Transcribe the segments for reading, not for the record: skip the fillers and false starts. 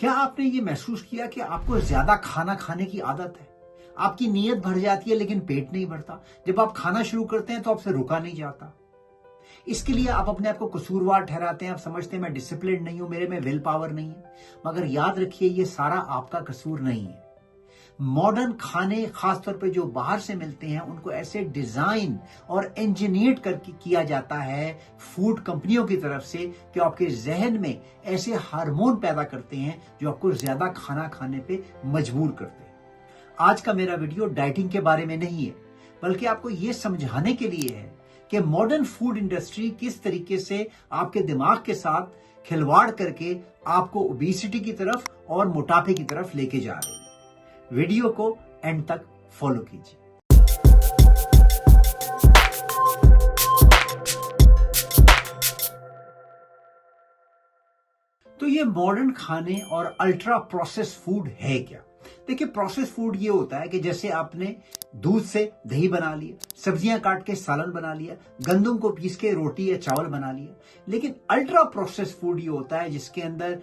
क्या आपने ये महसूस किया कि आपको ज्यादा खाना खाने की आदत है? आपकी नीयत भर जाती है लेकिन पेट नहीं भरता। जब आप खाना शुरू करते हैं तो आपसे रुका नहीं जाता। इसके लिए आप अपने आप को कसूरवार ठहराते हैं। आप समझते हैं मैं डिसिप्लिन नहीं हूं, मेरे में विल पावर नहीं है। मगर याद रखिए, ये सारा आपका कसूर नहीं है। मॉडर्न खाने, खासतौर पे जो बाहर से मिलते हैं, उनको ऐसे डिजाइन और इंजीनियर करके किया जाता है फूड कंपनियों की तरफ से कि आपके जहन में ऐसे हार्मोन पैदा करते हैं जो आपको ज्यादा खाना खाने पे मजबूर करते हैं। आज का मेरा वीडियो डाइटिंग के बारे में नहीं है, बल्कि आपको ये समझाने के लिए है कि मॉडर्न फूड इंडस्ट्री किस तरीके से आपके दिमाग के साथ खिलवाड़ करके आपको ओबेसिटी की तरफ और मोटापे की तरफ लेके जा रही है। वीडियो को एंड तक फॉलो कीजिए। तो ये मॉडर्न खाने और अल्ट्रा प्रोसेस फूड है क्या? देखिए, प्रोसेस फूड ये होता है कि जैसे आपने दूध से दही बना लिया, सब्जियां काट के सालन बना लिया, गंदम को पीस के रोटी या चावल बना लिया। लेकिन अल्ट्रा प्रोसेस फूड ये होता है जिसके अंदर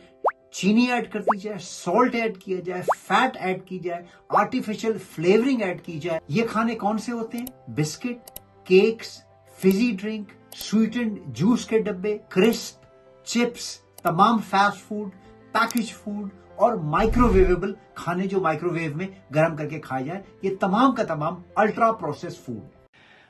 चीनी ऐड कर दी जाए, सॉल्ट ऐड किया जाए, फैट ऐड की जाए, आर्टिफिशियल फ्लेवरिंग ऐड की जाए। ये खाने कौन से होते हैं? Biscuit, cakes, Fiji drink, sweetened juice के डब्बे, क्रिस्प, चिप्स, तमाम फास्ट फूड, पैकेज फूड और माइक्रोवेवेबल खाने जो माइक्रोवेव में गर्म करके खाए जाए, ये तमाम का तमाम अल्ट्रा प्रोसेस फूड।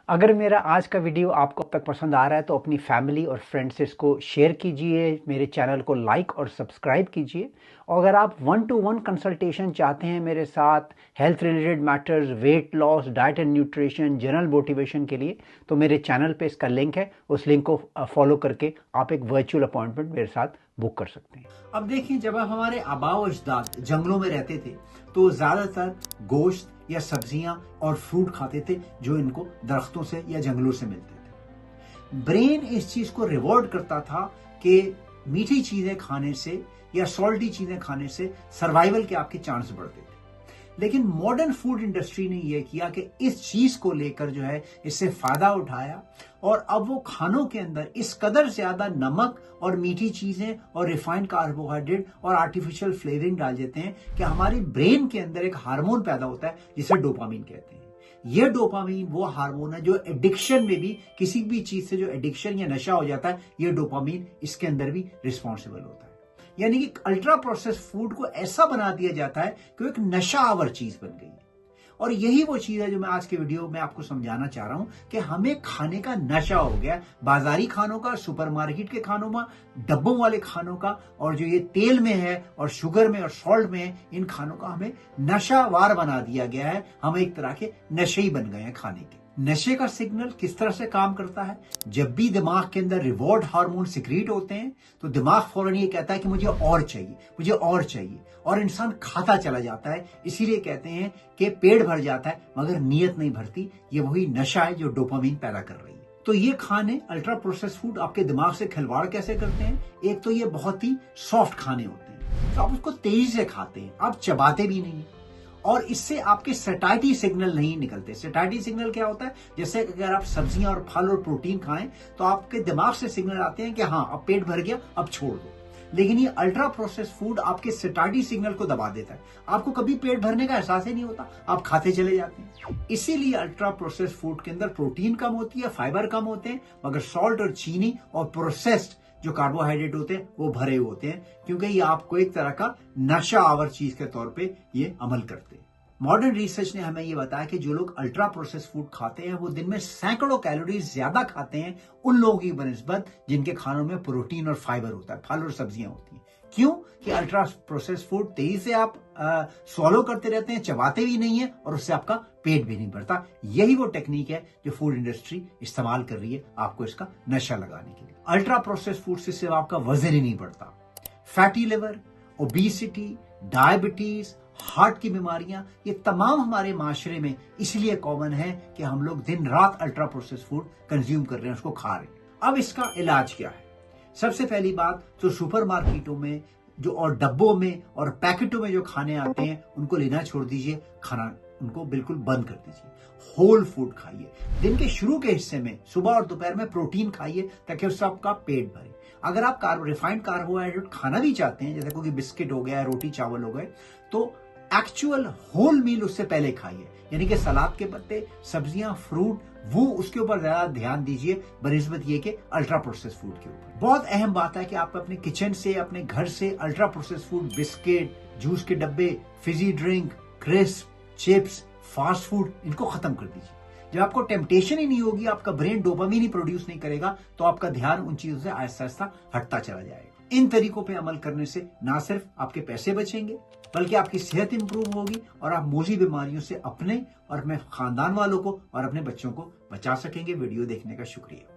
अगर मेरा आज का वीडियो आपको अब तक पसंद आ रहा है तो अपनी फैमिली और फ्रेंड्स से इसको शेयर कीजिए, मेरे चैनल को लाइक और सब्सक्राइब कीजिए। और अगर आप 1-to-1 कंसल्टेशन चाहते हैं मेरे साथ health related matters, weight loss, diet and nutrition, general motivation के लिए, तो मेरे चैनल पे इसका लिंक है। उस लिंक को फॉलो करके आप एक वर्चुअल अपॉइंटमेंट मेरे साथ बुक कर सकते हैं। अब देखिए, जब हमारे आबा व अजदाद जंगलों में रहते थे तो ज्यादातर गोश्त या सब्जियां और फ्रूट खाते थे जो इनको दरख्तों से या जंगलों से मिलते थे। ब्रेन इस चीज को रिवॉर्ड करता था कि मीठी चीजें खाने से या सॉल्टी चीजें खाने से सर्वाइवल के आपके चांस बढ़ते थे। लेकिन मॉडर्न फूड इंडस्ट्री ने यह किया कि इस चीज को लेकर जो है इससे फायदा उठाया और अब वो खानों के अंदर इस कदर ज्यादा नमक और मीठी चीजें और रिफाइंड कार्बोहाइड्रेट और आर्टिफिशियल फ्लेवरिंग डाल देते हैं कि हमारी ब्रेन के अंदर एक हार्मोन पैदा होता है जिसे डोपामीन कहते हैं। यह डोपामीन वो हार्मोन है जो एडिक्शन में भी, किसी भी चीज से जो एडिक्शन या नशा हो जाता है, यह डोपामीन इसके अंदर भी रिस्पॉन्सिबल होता है। यानी कि अल्ट्रा प्रोसेस फूड को ऐसा बना दिया जाता है कि एक नशा आवर चीज बन गई है। और यही वो चीज है जो मैं आज के वीडियो में आपको समझाना चाह रहा हूं कि हमें खाने का नशा हो गया। बाजारी खानों का, सुपरमार्केट के खानों में, डब्बों वाले खानों का, और जो ये तेल में है और शुगर में और सॉल्ट में है, इन खानों का हमें नशावार बना दिया गया है। हम एक तरह के नशे ही बन गए हैं खाने के। नशे का सिग्नल किस तरह से काम करता है? जब भी दिमाग के अंदर रिवॉर्ड हार्मोन सिक्रीट होते हैं तो दिमाग फौरन ये कहता है कि मुझे और चाहिए, मुझे और चाहिए, और इंसान खाता चला जाता है। इसीलिए कहते हैं कि पेट भर जाता है मगर नीयत नहीं भरती। ये वही नशा है जो डोपामीन पैदा कर रही है। तो ये खाने, अल्ट्रा प्रोसेस फूड, आपके दिमाग से खिलवाड़ कैसे करते हैं? एक तो ये बहुत ही सॉफ्ट खाने होते हैं तो आप उसको तेजी से खाते हैं, आप चबाते भी नहीं, और इससे आपके सैटिस्फैक्टरी सिग्नल नहीं निकलते। सैटिस्फैक्टरी सिग्नल क्या होता है? जैसे अगर आप सब्जियां और फल और प्रोटीन खाएं तो आपके दिमाग से सिग्नल आते हैं कि हाँ, अब पेट भर गया, अब छोड़ दो। लेकिन ये अल्ट्रा प्रोसेस फूड आपके सैटिस्फैक्टरी सिग्नल को दबा देता है। आपको कभी पेट भरने का एहसास ही नहीं होता, आप खाते चले जाते हैं। इसीलिए अल्ट्रा प्रोसेस फूड के अंदर प्रोटीन कम होती है, फाइबर कम होते हैं, मगर सॉल्ट और चीनी और प्रोसेस्ड जो कार्बोहाइड्रेट होते हैं वो भरे होते हैं, क्योंकि ये आपको एक तरह का नशा आवर चीज के तौर पे ये अमल करते हैं। मॉडर्न रिसर्च ने हमें ये बताया कि जो लोग अल्ट्रा प्रोसेस फूड खाते हैं वो दिन में सैकड़ों कैलोरीज ज्यादा खाते हैं उन लोगों की बनिस्बत जिनके खानों में प्रोटीन और फाइबर होता है, फल और सब्जियां होती हैं। क्यों? कि अल्ट्रा प्रोसेस फूड तेजी से आप सॉलो करते रहते हैं, चबाते भी नहीं है, और उससे आपका पेट भी नहीं भरता। यही वो टेक्निक है जो फूड इंडस्ट्री इस्तेमाल कर रही है आपको इसका नशा लगाने के लिए। अल्ट्रा प्रोसेस फूड से सिर्फ आपका वजन ही नहीं बढ़ता, fatty liver, obesity, diabetes, heart की बीमारियां, ये तमाम हमारे माशरे में इसलिए कॉमन है कि हम लोग दिन रात अल्ट्रा प्रोसेस फूड कंज्यूम कर रहे हैं, उसको खा रहे हैं। अब इसका इलाज क्या है? सबसे पहली बात तो सुपरमार्केटों में जो और डब्बों में और पैकेटों में जो खाने आते हैं उनको लेना छोड़ दीजिए, खाना उनको बिल्कुल बंद कर दीजिए। होल फूड खाइए। दिन के शुरू के हिस्से में सुबह और दोपहर में प्रोटीन खाइए ताकि उससे आपका पेट भरे। अगर आप रिफाइंड कार्बोहाइड्रेट खाना भी चाहते हैं, जैसे कोई बिस्किट हो गया, रोटी चावल हो गए, तो एक्चुअल होल मील उससे पहले खाइए, यानी कि सलाद के पत्ते, सब्जियां, फ्रूट, वो उसके ऊपर ज्यादा ध्यान दीजिए बनिस्बत ये कि अल्ट्रा प्रोसेस फूड के ऊपर। बहुत अहम बात है कि आप अपने किचन से, अपने घर से ultra process food, biscuit, juice के डब्बे, Fiji drink, crisp, chips, fast food, इनको खत्म कर दीजिए। जब आपको टेम्पटेशन ही नहीं होगी, आपका ब्रेन डोपामिन ही प्रोड्यूस नहीं करेगा, तो आपका ध्यान उन चीजों से आहिस्ता आहिस्ता हटता चला जाएगा। इन तरीकों पे अमल करने से ना सिर्फ आपके पैसे बचेंगे, बल्कि आपकी सेहत इंप्रूव होगी और आप मोजी बीमारियों से अपने और अपने खानदान वालों को और अपने बच्चों को बचा सकेंगे। वीडियो देखने का शुक्रिया।